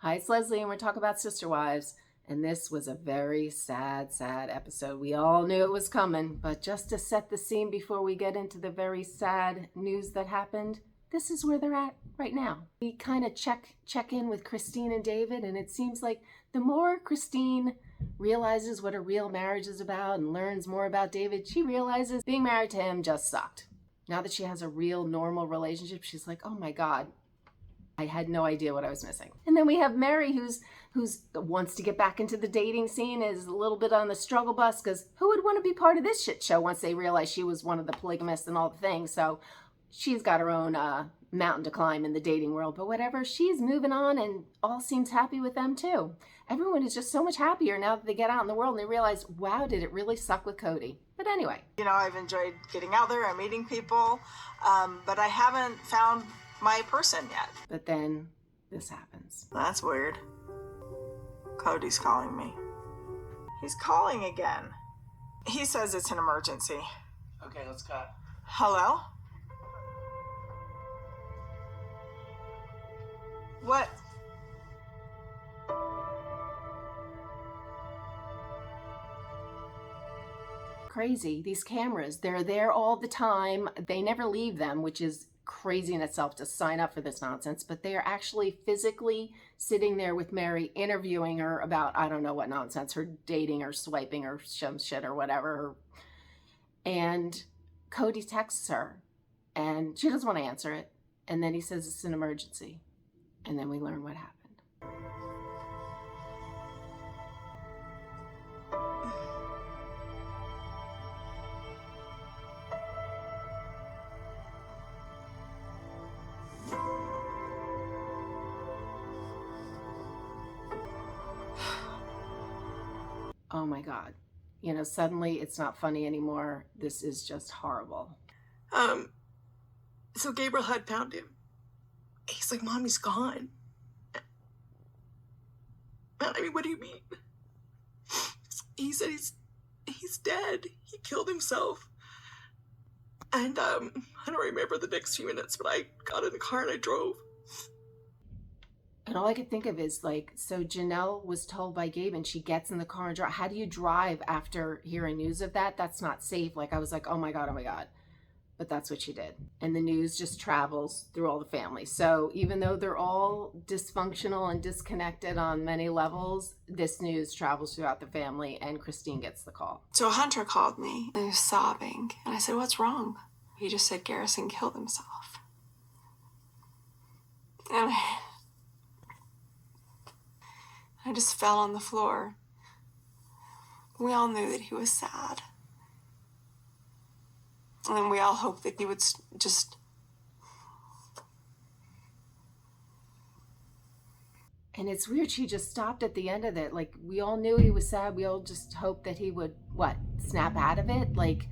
Hi, it's Leslie, and we're talking about Sister Wives. And this was a very sad, sad episode. We all knew it was coming, but just to set the scene before we get into the very sad news that happened, this is where they're at right now. We kind of check in with Christine and David, and it seems like the more Christine realizes what a real marriage is about and learns more about David, she realizes being married to him just sucked. Now that she has a real normal relationship, she's like, oh my God, I had no idea what I was missing. And then we have Mary, who's wants to get back into the dating scene, is a little bit on the struggle bus, because who would want to be part of this shit show once they realize she was one of the polygamists and all the things? So she's got her own mountain to climb in the dating world, but whatever, she's moving on and all seems happy with them too. Everyone is just so much happier now that they get out in the world and they realize, wow, did it really suck with Cody? But anyway. You know, I've enjoyed getting out there and meeting people, but I haven't found my person yet. But then this happens. That's weird. Cody's calling me. He's calling again. He says it's an emergency. Okay, let's cut. Hello? What? Crazy. These cameras, they're there all the time. They never leave them, which is crazy in itself to sign up for this nonsense, but they are actually physically sitting there with Mary, interviewing her about, I don't know what nonsense, her dating or swiping or some shit or whatever. And Cody texts her and she doesn't want to answer it. And then he says it's an emergency. And then we learn what happened. Oh my God. You know, suddenly it's not funny anymore. This is just horrible. So Gabriel had found him. He's like, Mommy's gone. I mean, what do you mean? He said he's dead. He killed himself. And I don't remember the next few minutes, but I got in the car and I drove. And all I could think of is like, so Janelle was told by Gabe and she gets in the car and drive. How do you drive after hearing news of that? That's not safe. Like I was like, oh my God. But that's what she did. And the news just travels through all the families. So even though they're all dysfunctional and disconnected on many levels, this news travels throughout the family and Christine gets the call. So Hunter called me and he was sobbing. And I said, what's wrong? He just said Garrison killed himself. And I just fell on the floor. We all knew that he was sad. And then we all hoped that he would just... And it's weird, she just stopped at the end of it. Like, we all knew he was sad. We all just hoped that he would, snap out of it? Like,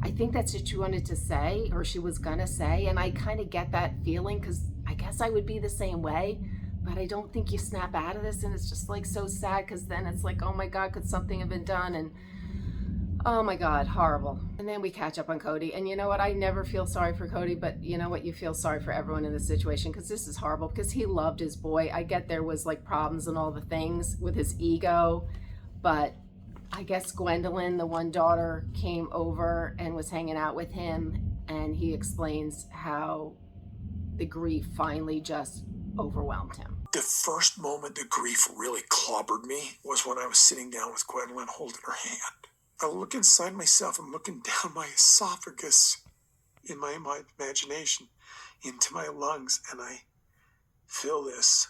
I think that's what she wanted to say, or she was gonna say. And I kind of get that feeling, because I guess I would be the same way. But I don't think you snap out of this, and it's just like so sad, because then it's like, oh my God, could something have been done? And oh my God, horrible. And then we catch up on Cody. And you know what? I never feel sorry for Cody, but you know what? You feel sorry for everyone in this situation, because this is horrible, because he loved his boy. I get there was like problems and all the things with his ego, but I guess Gwendolyn, the one daughter, came over and was hanging out with him, and he explains how the grief finally just overwhelmed him. The first moment the grief really clobbered me was when I was sitting down with Gwendolyn holding her hand. I look inside myself, I'm looking down my esophagus in my imagination into my lungs, and I feel this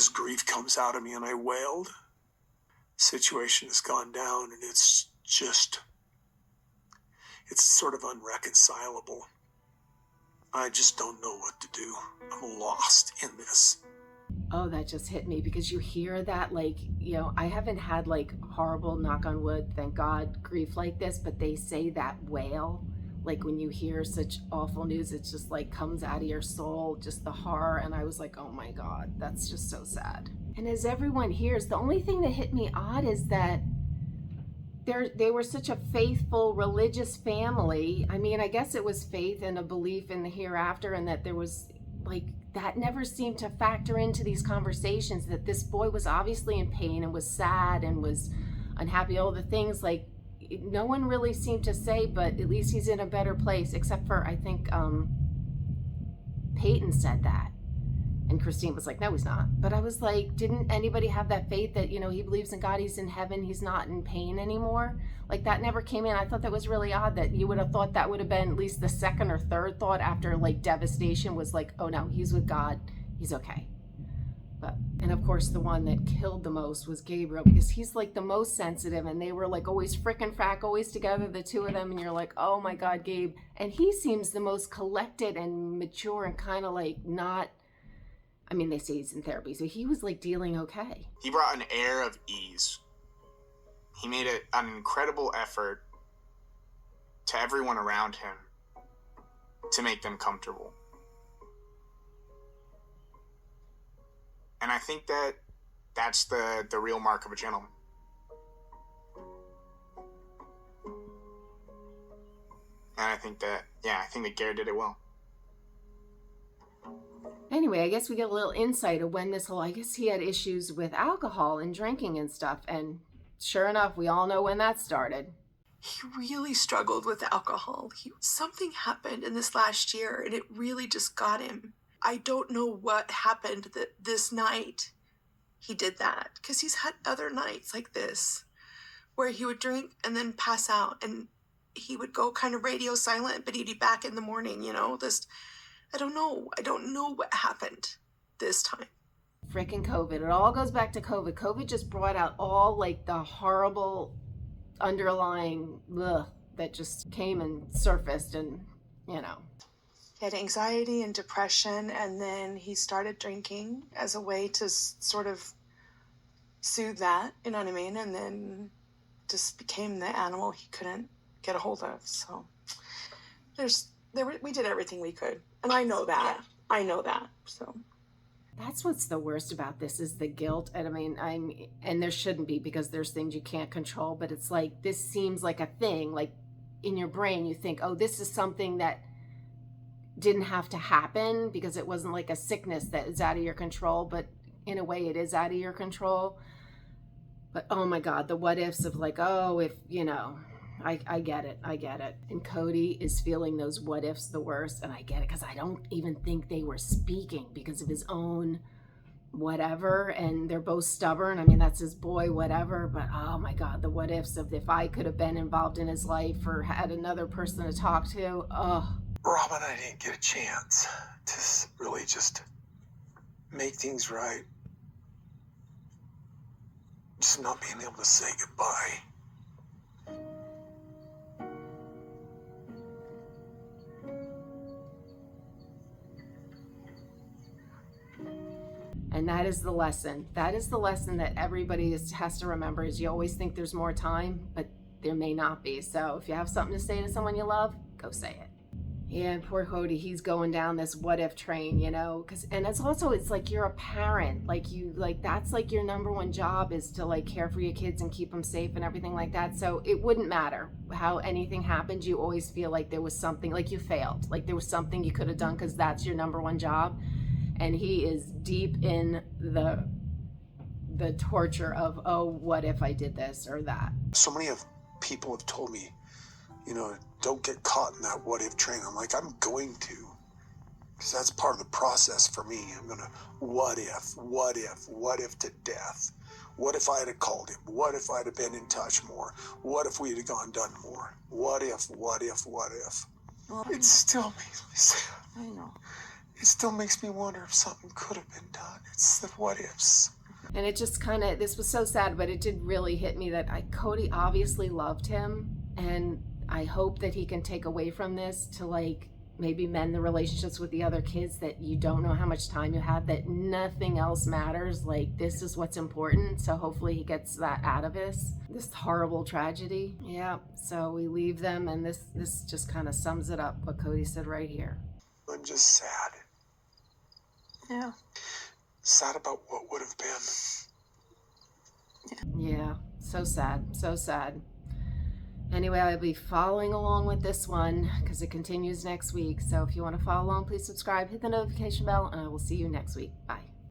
grief comes out of me, and I wailed. Situation has gone down, and it's sort of unreconcilable. I just don't know what to do. I'm lost in this. Oh, that just hit me, because you hear that, like, you know, I haven't had like horrible, knock on wood, thank God, grief like this, but they say that wail, like when you hear such awful news, it just like comes out of your soul, just the horror. And I was like, oh my God, that's just so sad. And as everyone hears, the only thing that hit me odd is that they were such a faithful, religious family. I mean, I guess it was faith and a belief in the hereafter, and that there was like that never seemed to factor into these conversations, that this boy was obviously in pain and was sad and was unhappy, all the things. Like, no one really seemed to say, but at least he's in a better place, except for, I think, Peyton said that. And Christine was like, no, he's not. But I was like, didn't anybody have that faith that, you know, he believes in God, he's in heaven, he's not in pain anymore? Like, that never came in. I thought that was really odd, that you would have thought that would have been at least the second or third thought after, like, devastation was like, oh no, he's with God, he's okay. But, and of course, the one that killed the most was Gabriel, because he's like the most sensitive, and they were like always frickin' frack, always together, the two of them, and you're like, oh my God, Gabe. And he seems the most collected and mature and kind of like not, I mean, they say he's in therapy, so he was like dealing okay. He brought an air of ease. He made an incredible effort to everyone around him to make them comfortable. And I think that's the real mark of a gentleman. And I think that Garrett did it well. Anyway, I guess we get a little insight of when this whole, I guess he had issues with alcohol and drinking and stuff. And sure enough, we all know when that started. He really struggled with alcohol. Something happened in this last year, and it really just got him. I don't know what happened that this night he did that, because he's had other nights like this where he would drink and then pass out, and he would go kind of radio silent, but he'd be back in the morning, you know. I don't know what happened this time. Frickin' COVID. It all goes back to COVID. COVID just brought out all like the horrible underlying that just came and surfaced, and you know. He had anxiety and depression, and then he started drinking as a way to sort of soothe that, you know what I mean? And then just became the animal he couldn't get a hold of. So we did everything we could. And I know that. Yeah. I know that. So that's what's the worst about this, is the guilt. And I mean, and there shouldn't be, because there's things you can't control, but it's like, this seems like a thing, like in your brain, you think, oh, this is something that didn't have to happen because it wasn't like a sickness that is out of your control, but in a way it is out of your control. But oh my God, the what ifs of like, oh, if, you know, I get it. And Cody is feeling those what ifs the worst, and I get it, because I don't even think they were speaking because of his own whatever, and they're both stubborn. I mean, that's his boy, whatever, but oh my God, the what ifs of if I could have been involved in his life or had another person to talk to. Oh, Rob and I didn't get a chance to really just make things right. Just not being able to say goodbye. and that is the lesson. That is the lesson that everybody has to remember, is you always think there's more time, but there may not be. So if you have something to say to someone you love, go say it. Yeah, and poor Cody, he's going down this what if train, you know, and it's also, it's like you're a parent, that's like your number one job, is to like care for your kids and keep them safe and everything like that. So it wouldn't matter how anything happened, you always feel like there was something, like you failed, like there was something you could have done, because that's your number one job. And he is deep in the torture of, oh, what if I did this or that? So many people have told me, you know, don't get caught in that what if train. I'm like, I'm going to, because that's part of the process for me. I'm gonna what if to death. What if I had called him? What if I'd have been in touch more? What if we'd have done more? What if? Well, it still makes me sad. I know. It still makes me wonder if something could have been done. It's the what ifs. And it just kind of, this was so sad, but it did really hit me that Cody obviously loved him, and I hope that he can take away from this to like maybe mend the relationships with the other kids, that you don't know how much time you have, that nothing else matters, like this is what's important. So hopefully he gets that out of this horrible tragedy. Yeah, so we leave them, and this just kind of sums it up, what Cody said right here. I'm just sad. Yeah. Sad about what would have been. Yeah, so sad, so sad. Anyway, I'll be following along with this one because it continues next week. So if you want to follow along, please subscribe, hit the notification bell, and I will see you next week. Bye.